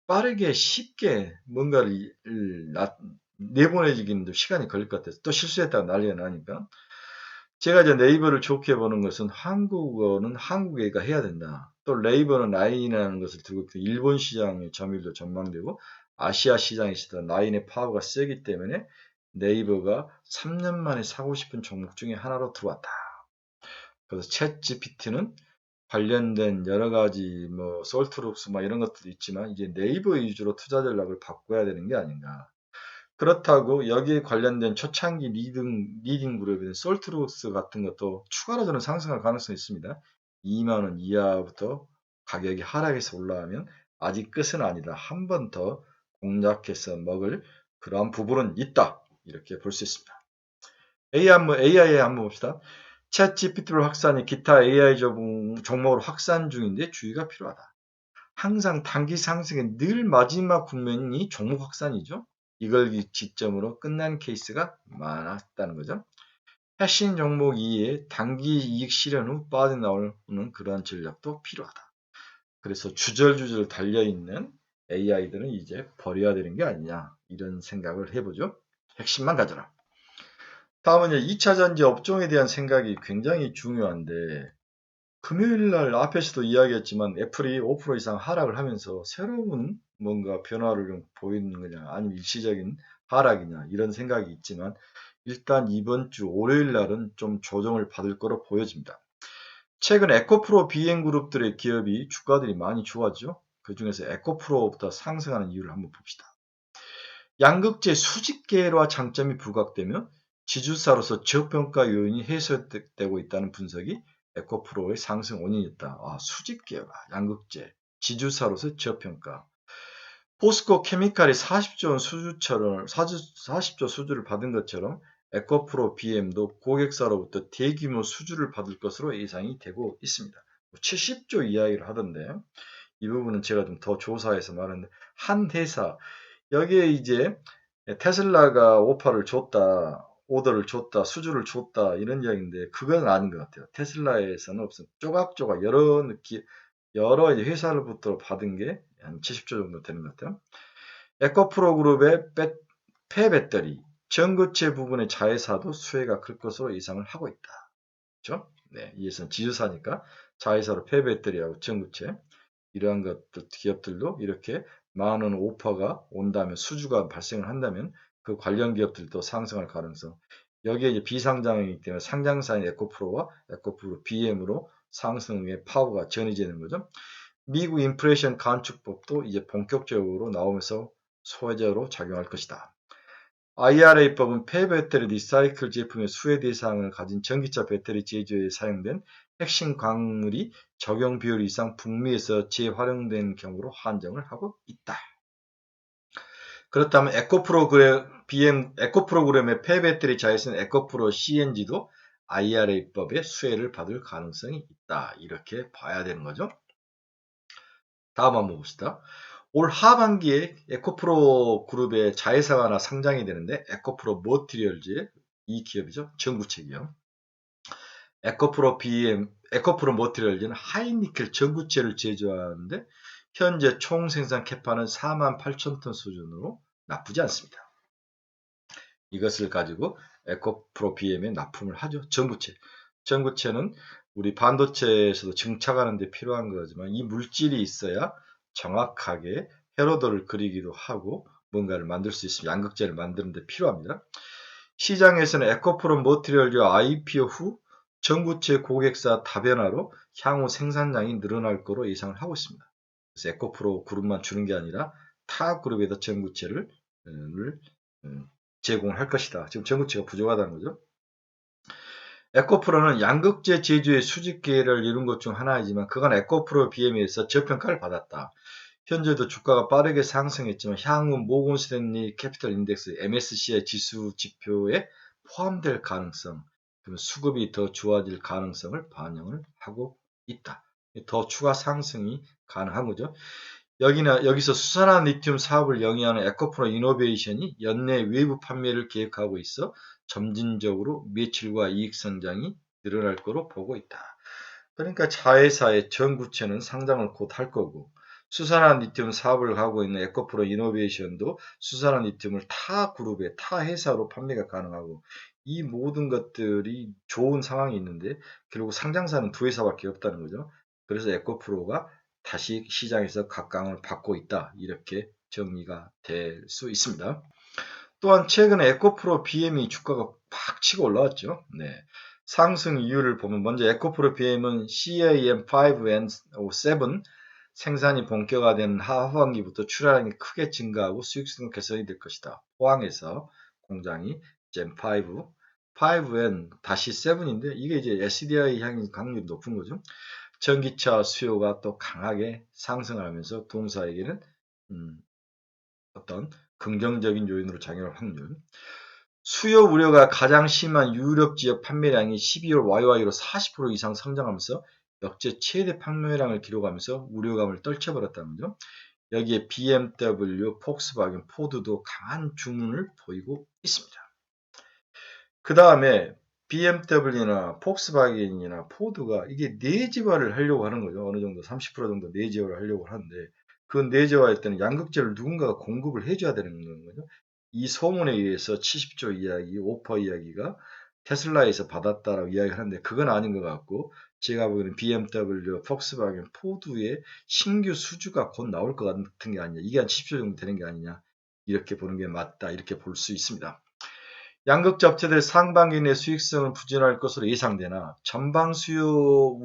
빠르게 쉽게 뭔가를 내보내기는 좀 시간이 걸릴 것 같아서 또 실수했다가 난리가 나니까 제가 이제 네이버를 좋게 보는 것은 한국어는 한국애가 해야 된다. 또 네이버는 라인이라는 것을 들고 일본 시장의 점유율도 전망되고 아시아 시장에서도 라인의 파워가 세기 때문에 네이버가 3년 만에 사고 싶은 종목 중에 하나로 들어왔다. 그래서 챗 GPT는 관련된 여러 가지 뭐 솔트룩스 막 이런 것들도 있지만 이제 네이버 위주로 투자 전략을 바꿔야 되는 게 아닌가. 그렇다고 여기에 관련된 초창기 리딩 그룹인 솔트룩스 같은 것도 추가로 저는 상승할 가능성이 있습니다. 2만원 이하부터 가격이 하락해서 올라가면 아직 끝은 아니다. 한 번 더 공략해서 먹을 그러한 부분은 있다. 이렇게 볼 수 있습니다. AI 한번 봅시다. 챗 GPT를 확산해 기타 AI 종목으로 확산 중인데 주의가 필요하다. 항상 단기 상승의 늘 마지막 국면이 종목 확산이죠. 이걸 지점으로 끝난 케이스가 많았다는 거죠. 핵심 종목 이외에 단기 이익 실현 후 빠져나오는 그러한 전략도 필요하다. 그래서 주절주절 달려있는 AI들은 이제 버려야 되는 게 아니냐 이런 생각을 해보죠. 핵심만 가져라. 다음은 2차 전지 업종에 대한 생각이 굉장히 중요한데 금요일 날 앞에서도 이야기했지만 애플이 5% 이상 하락을 하면서 새로운 뭔가 변화를 좀 보이는 거냐 아니면 일시적인 하락이냐 이런 생각이 있지만 일단 이번 주 월요일 날은 좀 조정을 받을 거로 보여집니다. 최근 에코프로 비행그룹들의 기업이 주가들이 많이 좋아지죠. 그 중에서 에코프로부터 상승하는 이유를 한번 봅시다. 양극재 수직계열화 장점이 부각되며 지주사로서 저평가 요인이 해소되고 있다는 분석이 에코프로의 상승 원인이었다. 수직계열화, 양극재, 지주사로서 저평가. 포스코 케미칼이 40조 수주를 받은 것처럼 에코프로 BM도 고객사로부터 대규모 수주를 받을 것으로 예상이 되고 있습니다. 70조 이야기를 하던데 이 부분은 제가 좀 더 조사해서 말하는데 한 회사 여기에 이제 테슬라가 오퍼를 줬다, 오더를 줬다, 수주를 줬다 이런 이야기인데 그건 아닌 것 같아요. 테슬라에서는 없습니다. 조각조각 여러 회사로부터 받은 게 한 70조 정도 되는 것 같아요. 에코프로 그룹의 폐배터리, 전고체 부분의 자회사도 수혜가 클 것으로 예상을 하고 있다. 그렇죠? 네, 이에선 지주사니까 자회사로 폐배터리하고 전고체 이러한 것들 기업들도 이렇게 많은 오퍼가 온다면 수주가 발생을 한다면 그 관련 기업들도 상승할 가능성. 여기에 이제 비상장이기 때문에 상장사인 에코프로와 에코프로 BM으로 상승의 파워가 전이되는 거죠. 미국 인플레이션 감축법도 이제 본격적으로 나오면서 소외적으로 작용할 것이다. IRA법은 폐배터리 리사이클 제품의 수혜 대상을 가진 전기차 배터리 제조에 사용된 핵심 광물이 적용 비율 이상 북미에서 재활용된 경우로 한정을 하고 있다. 그렇다면 에코프로그램의 폐배터리 자회선 에코프로 CNG도 IRA법의 수혜를 받을 가능성이 있다. 이렇게 봐야 되는 거죠. 다음 한번 봅시다. 올 하반기에 에코프로 그룹의 자회사가 하나 상장이 되는데 에코프로 머티리얼즈의 이 기업이죠. 전구체 기업. 에코프로 머티리얼즈는 하이니켈 전구체를 제조하는데 현재 총 생산 캐파는 48,000톤 수준으로 나쁘지 않습니다. 이것을 가지고 에코프로 BM에 납품을 하죠. 전구체. 전구체는 우리 반도체에서도 증착하는 데 필요한 거지만 이 물질이 있어야 정확하게 회로도를 그리기도 하고 뭔가를 만들 수 있으면 양극재를 만드는 데 필요합니다. 시장에서는 에코프로 머티리얼과 IPO 후 전구체 고객사 다변화로 향후 생산량이 늘어날 거로 예상을 하고 있습니다. 그래서 에코프로 그룹만 주는 게 아니라 타 그룹에다 전구체를 제공할 것이다. 지금 전구체가 부족하다는 거죠. 에코프로는 양극재 제조의 수직 기회를 이룬 것 중 하나이지만 그간 에코프로 BM에서 저평가를 받았다. 현재도 주가가 빠르게 상승했지만 향후 모건 스탠리 캐피털 인덱스 MSCI 지수 지표에 포함될 가능성, 수급이 더 좋아질 가능성을 반영을 하고 있다. 더 추가 상승이 가능한 거죠. 여기서 수산화 리튬 사업을 영위하는 에코프로 이노베이션이 연내 외부 판매를 계획하고 있어 점진적으로 매출과 이익 성장이 늘어날 거로 보고 있다. 그러니까 자회사의 전구체는 상장을 곧 할 거고 수산화 리튬 사업을 하고 있는 에코프로 이노베이션도 수산화 리튬을 타 그룹의 타 회사로 판매가 가능하고 이 모든 것들이 좋은 상황이 있는데 결국 상장사는 두 회사밖에 없다는 거죠. 그래서 에코프로가 다시 시장에서 각광을 받고 있다. 이렇게 정리가 될 수 있습니다. 또한 최근에 에코프로 BM이 주가가 팍 치고 올라왔죠. 네. 상승 이유를 보면 먼저 에코프로 BM은 CAM5 and 7 생산이 본격화된 하반기부터 출하량이 크게 증가하고 수익성 개선이 될 것이다. 포항에서 공장이 젠5, 5N 다시 7인데 이게 이제 SDI 향이 강률이 높은 거죠. 전기차 수요가 또 강하게 상승을 하면서 동사에게는 어떤 긍정적인 요인으로 작용할 확률. 수요 우려가 가장 심한 유럽 지역 판매량이 12월 YY로 40% 이상 성장하면서 역대 최대 판매량을 기록하면서 우려감을 떨쳐버렸다는 거죠. 여기에 BMW, 폭스바겐, 포드도 강한 주문을 보이고 있습니다. 그 다음에 BMW나 폭스바겐이나 포드가 이게 내재화를 하려고 하는 거죠. 어느 정도 30% 정도 내재화를 하려고 하는데 그 내재화할 때는 양극재를 누군가가 공급을 해줘야 되는 거죠. 이 소문에 의해서 70조 이야기, 오퍼 이야기가 테슬라에서 받았다라고 이야기하는데 그건 아닌 것 같고 제가 보기에는 BMW, 폭스바겐, 포드의 신규 수주가 곧 나올 것 같은 게 아니냐. 이게 한 70조 정도 되는 게 아니냐. 이렇게 보는 게 맞다. 이렇게 볼 수 있습니다. 양극재 업체들 상반기 내 수익성은 부진할 것으로 예상되나 전방 수요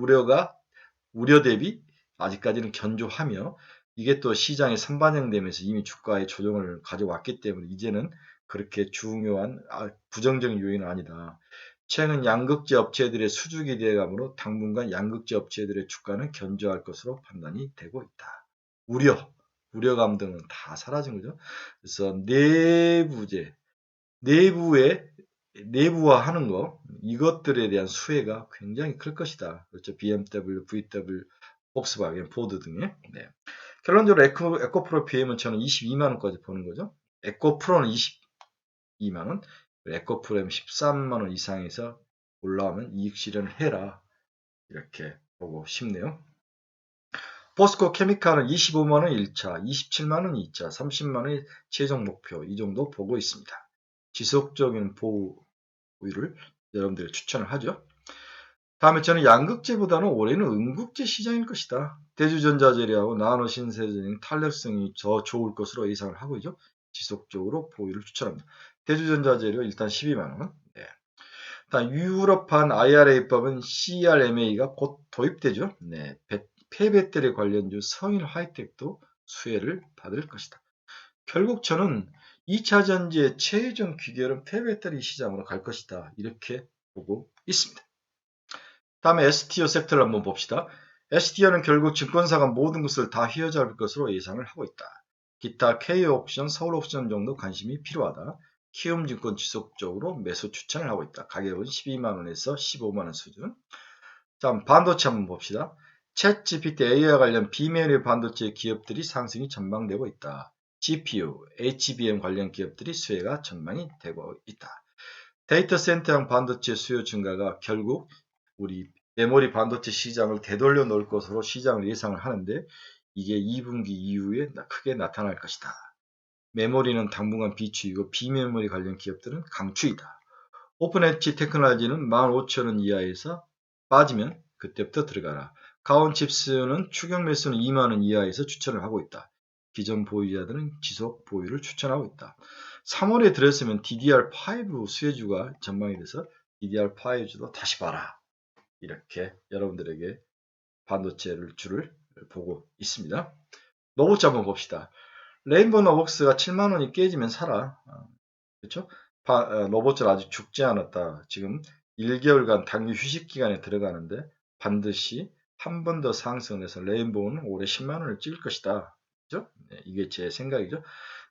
우려 대비 아직까지는 견조하며 이게 또 시장에 선반영되면서 이미 주가의 조정을 가져왔기 때문에 이제는 그렇게 중요한 부정적인 요인은 아니다. 최근 양극재 업체들의 수주 기대감으로 당분간 양극재 업체들의 주가는 견조할 것으로 판단이 되고 있다. 우려감 등은 다 사라진 거죠. 그래서 내부화하는 거 이것들에 대한 수혜가 굉장히 클 것이다. 그렇죠. BMW, VW, 폭스바겐, 포드 등의. 네. 결론적으로 에코프로 BM은 저는 22만 원까지 보는 거죠. 에코프로는 22만 원, 에코프로는 13만 원 이상에서 올라오면 이익 실현을 해라. 이렇게 보고 싶네요. 포스코 케미칼은 25만원 1차, 27만원 2차, 30만원의 최종 목표 이 정도 보고 있습니다. 지속적인 보유를 여러분들이 추천을 하죠. 다음에 저는 양극재보다는 올해는 음극재 시장일 것이다. 대주전자재료하고 나노 신세제는 탄력성이 더 좋을 것으로 예상을 하고 있죠. 지속적으로 보유를 추천합니다. 대주전자재료 일단 12만원. 네. 다음 유럽판 IRA법은 CRMA가 곧 도입되죠. 네. 폐배터리 관련주 성일 하이텍도 수혜를 받을 것이다. 결국 저는 2차 전지의 최종 귀결은 폐배터리 시장으로 갈 것이다. 이렇게 보고 있습니다. 다음에 STO 섹터를 한번 봅시다. STO는 결국 증권사가 모든 것을 다 휘어잡을 것으로 예상을 하고 있다. 기타 K옵션, 서울옵션 정도 관심이 필요하다. 키움증권 지속적으로 매수 추천을 하고 있다. 가격은 12만원에서 15만원 수준. 다음 반도체 한번 봅시다. 챗GPT AI와 관련 비메모리 반도체 기업들이 상승이 전망되고 있다. GPU, HBM 관련 기업들이 수혜가 전망이 되고 있다. 데이터 센터형 반도체 수요 증가가 결국 우리 메모리 반도체 시장을 되돌려 놓을 것으로 시장을 예상을 하는데 이게 2분기 이후에 크게 나타날 것이다. 메모리는 당분간 비추이고 비메모리 관련 기업들은 강추이다. 오픈 엣지 테크놀로지는 15,000원 이하에서 빠지면 그때부터 들어가라. 가온 칩스는 추격 매수는 2만원 이하에서 추천을 하고 있다. 기존 보유자들은 지속 보유를 추천하고 있다. 3월에 들었으면 DDR5 수혜주가 전망이 돼서 DDR5주도 다시 봐라. 이렇게 여러분들에게 반도체를 주를 보고 있습니다. 노브츠 한번 봅시다. 레인보우 노벅스가 7만원이 깨지면 사라. 그렇죠? 노브츠는 아직 죽지 않았다. 지금 1개월간 단기 휴식 기간에 들어가는데 반드시 한 번 더 상승해서 레인보우는 올해 10만원을 찍을 것이다. 그렇죠? 네, 이게 제 생각이죠.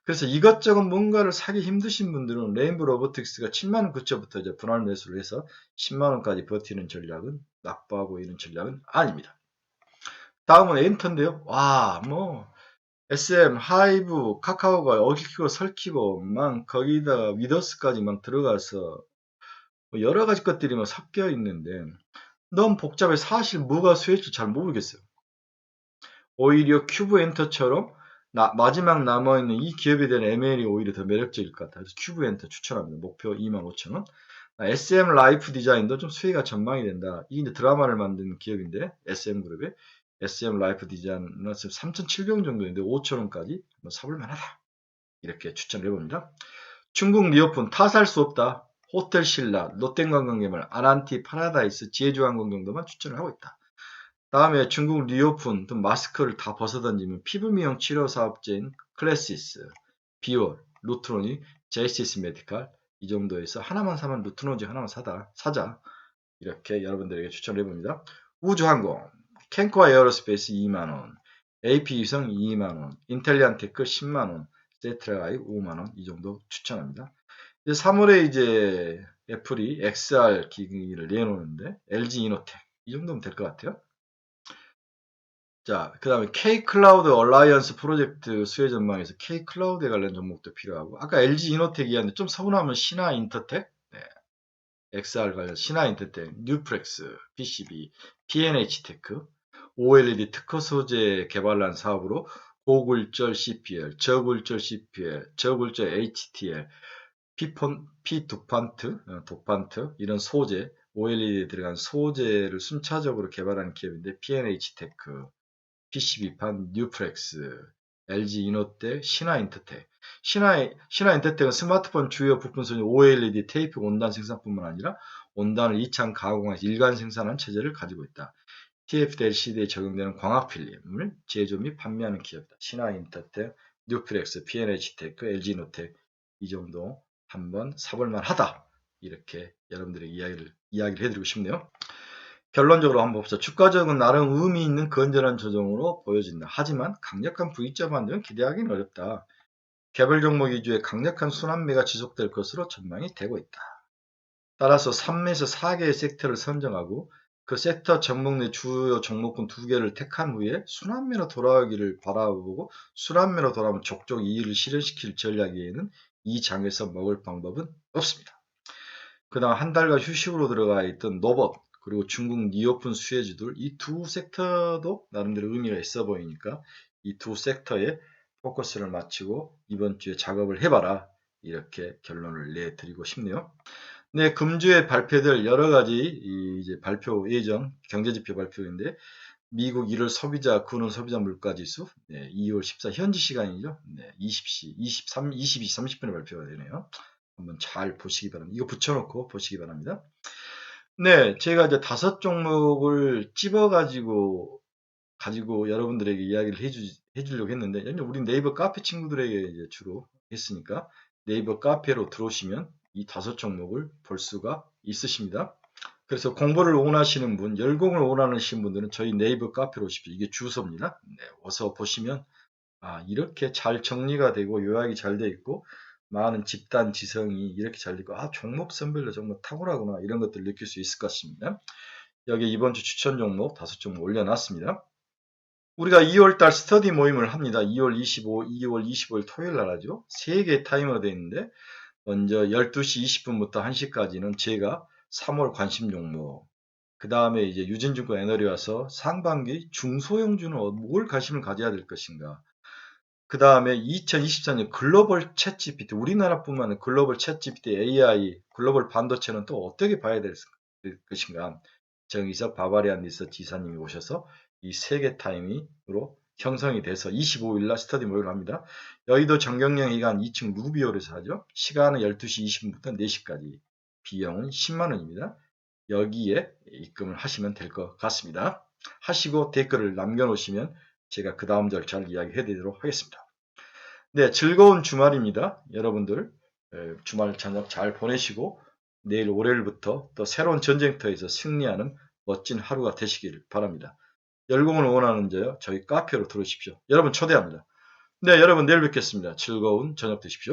그래서 이것저것 뭔가를 사기 힘드신 분들은 레인보우 로보틱스가 7만원 그쳐부터 이제 분할 매수를 해서 10만원까지 버티는 전략은 나빠 보이는 전략은 아닙니다. 다음은 엔터인데요. 와, SM, 하이브, 카카오가 얽히고 설키고 막 거기다가 위더스까지 막 들어가서 여러 가지 것들이 막 섞여 있는데 너무 복잡해. 사실 뭐가 수혜일지 잘 모르겠어요. 오히려 큐브 엔터처럼 마지막 남아있는 이 기업에 대한 M&A이 오히려 더 매력적일 것 같아요. 그래서 큐브 엔터 추천합니다. 목표 25,000원. SM 라이프 디자인도 좀 수혜가 전망이 된다. 이게 드라마를 만든 기업인데 SM그룹의 SM 라이프 디자인은 지금 3,700원 정도인데 5,000원까지 사볼 만하다. 이렇게 추천을 해봅니다. 중국 리오픈 타살 수 없다. 호텔 신라, 롯데관광개발, 아난티, 파라다이스, 제주항공 정도만 추천을 하고 있다. 다음에 중국 리오픈 또 마스크를 다 벗어던지면 피부 미용 치료 사업체인 클래시스, 비올, 루트로닉, 제이시스 메디칼 이 정도에서 하나만 사면 루트로닉 하나만 사자. 이렇게 여러분들에게 추천을 해봅니다. 우주항공, 캔코아 에어로스페이스 2만원, AP위성 2만원, 인텔리안테크 10만원, 세트라가이 5만원 이 정도 추천합니다. 이제 3월에 이제 애플이 XR 기기를 내놓는데 LG 이노텍 이 정도면 될 것 같아요. 자, 그 다음에 K-클라우드 얼라이언스 프로젝트 수혜 전망에서 K-클라우드에 관련 종목도 필요하고, 아까 LG 이노텍 이야기했는데 좀 서운하면 신화인터텍, 네, XR 관련 신화인터텍, 뉴프렉스, PCB, PNH테크, OLED 특허 소재 개발한 사업으로 고굴절 CPL, 저굴절 CPL, 저굴절 HTL, 도판트, 이런 소재, OLED에 들어간 소재를 순차적으로 개발하는 기업인데, PNH테크, PCB판, 뉴프렉스, LG 이노텍, 신화인터텍. 신화인터텍은 스마트폰 주요 부품 소재 OLED 테이프 온단 생산뿐만 아니라 온단을 이창 가공해서 일관 생산하는 체제를 가지고 있다. TFT LCD에 적용되는 광학 필름을 제조 및 판매하는 기업이다. 신화인터텍, 뉴프렉스, PNH테크, LG 이노텍 이 정도 한번 사볼만 하다. 이렇게 여러분들에게 이야기를 해드리고 싶네요. 결론적으로 한번 봅시다. 주가적은 나름 의미 있는 건전한 조정으로 보여진다. 하지만 강력한 V자 반등은 기대하기는 어렵다. 개별 종목 위주의 강력한 순환매가 지속될 것으로 전망이 되고 있다. 따라서 3에서 4개의 섹터를 선정하고 그 섹터 종목 내 주요 종목군 2개를 택한 후에 순환매로 돌아오기를 바라보고 순환매로 돌아오면 족족 이익을 실현시킬 전략에는 이 장에서 먹을 방법은 없습니다. 그 다음 한 달간 휴식으로 들어가 있던 노봇 그리고 중국 리오픈 수혜주들 이 두 섹터도 나름대로 의미가 있어 보이니까 이 두 섹터에 포커스를 맞추고 이번 주에 작업을 해봐라. 이렇게 결론을 내드리고 싶네요. 네, 금주에 발표될 여러 가지 이제 발표 예정, 경제지표 발표인데 미국 1월 소비자 근원 소비자 물가지수 2월 14 현지 시간이죠. 20시 22시 30분에 발표가 되네요. 한번 잘 보시기 바랍니다. 이거 붙여놓고 보시기 바랍니다. 네, 제가 이제 5종목을 찝어가지고 여러분들에게 이야기를 해주려고 했는데, 우리 네이버 카페 친구들에게 이제 주로 했으니까 네이버 카페로 들어오시면 이 5종목을 볼 수가 있으십니다. 그래서 공부를 원하시는 분, 열공을 원하시는 분들은 저희 네이버 카페로 오십시오. 이게 주소입니다. 네, 어서 보시면 이렇게 잘 정리가 되고 요약이 잘 되어 있고 많은 집단 지성이 이렇게 잘 되고 종목 선별로 정말 탁월하구나 이런 것들을 느낄 수 있을 것 같습니다. 여기 이번 주 추천 종목 5종목 올려놨습니다. 우리가 2월달 스터디 모임을 합니다. 2월 25일 토요일 날 하죠. 3개의 타이머가 되어 있는데 먼저 12시 20분부터 1시까지는 제가 3월 관심 종목, 그 다음에 이제 유진증권 애널이 와서 상반기 중소형주는 뭘 관심을 가져야 될 것인가, 그 다음에 2024년 글로벌 챗 GPT, 우리나라뿐만 아니라 글로벌 챗 GPT, AI, 글로벌 반도체는 또 어떻게 봐야 될 것인가, 정의석 바바리안 리서치 이사님이 오셔서 이 3개 타이밍으로 형성이 돼서 25일 날 스터디 모임을 합니다. 여의도 정경영 회관 2층 루비홀에서 하죠. 시간은 12시 20분부터 4시까지. 비용은 10만 원입니다. 여기에 입금을 하시면 될 것 같습니다. 하시고 댓글을 남겨놓으시면 제가 그 다음 절차를 이야기해 드리도록 하겠습니다. 네, 즐거운 주말입니다. 여러분들 주말 저녁 잘 보내시고 내일 월요일부터 또 새로운 전쟁터에서 승리하는 멋진 하루가 되시길 바랍니다. 열공을 원하는 자요, 저희 카페로 들어오십시오. 여러분 초대합니다. 네, 여러분 내일 뵙겠습니다. 즐거운 저녁 되십시오.